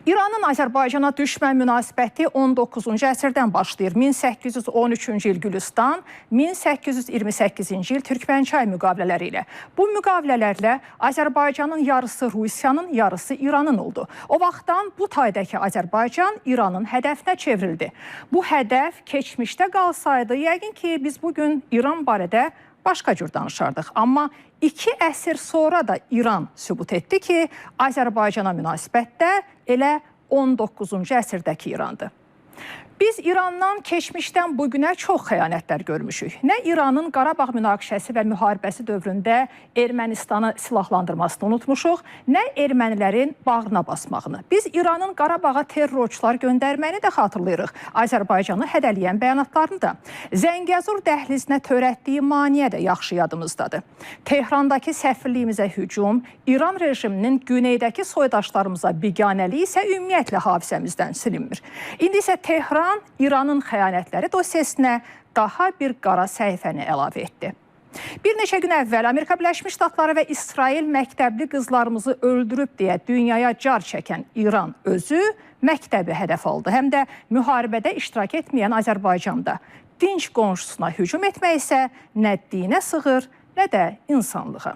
İranın Azərbaycana düşmən münasibəti 19-cu əsrdən başlayır. 1813-cü il Gülüstan, 1828-ci il Türkmənçay müqavilələri ilə. Bu müqavilələrlə Azərbaycanın yarısı Rusiyanın, yarısı İranın oldu. O vaxtdan bu taydakı Azərbaycan İranın hədəfinə çevrildi. Bu hədəf keçmişdə qalsaydı, yəqin ki biz bugün İran barədə başqa cür danışardıq. Amma 2 əsr sonra da İran sübut etdi ki, Azərbaycana münasibətdə elə 19-cu əsrdəki İrandır. Biz İrandan keçmişdən bugünə çox xəyanətlər görmüşük. Nə İranın Qarabağ münaqişəsi və müharibəsi dövründə Ermənistanı silahlandırmasını unutmuşuq, nə ermənilərin bağrına basmağını. Biz İranın Qarabağa terrorçular göndərməyini də xatırlayırıq, Azərbaycanı hədələyən bəyanatlarını da. Zəngəzur dəhlizinə törətdiyi maneə də yaxşı yadımızdadır. Tehrandakı səfirliyimizə hücum, İran rejiminin güneydəki soydaşlarımıza biganəliyi isə ümumiyyətlə hafizəmizdən silinmir. İndi isə Tehran İranın xəyanətləri dosyasına daha bir qara səhifəni əlavə etdi. Bir neçə gün əvvəl Amerika Birləşmiş Ştatları və İsrail məktəbli qızlarımızı öldürüb deyə dünyaya car çəkən İran özü məktəbi hədəf aldı. Həm də müharibədə iştirak etməyən Azərbaycanda dinc qonşusuna hücum etmək isə nə dinə sığır, nə də insanlığa.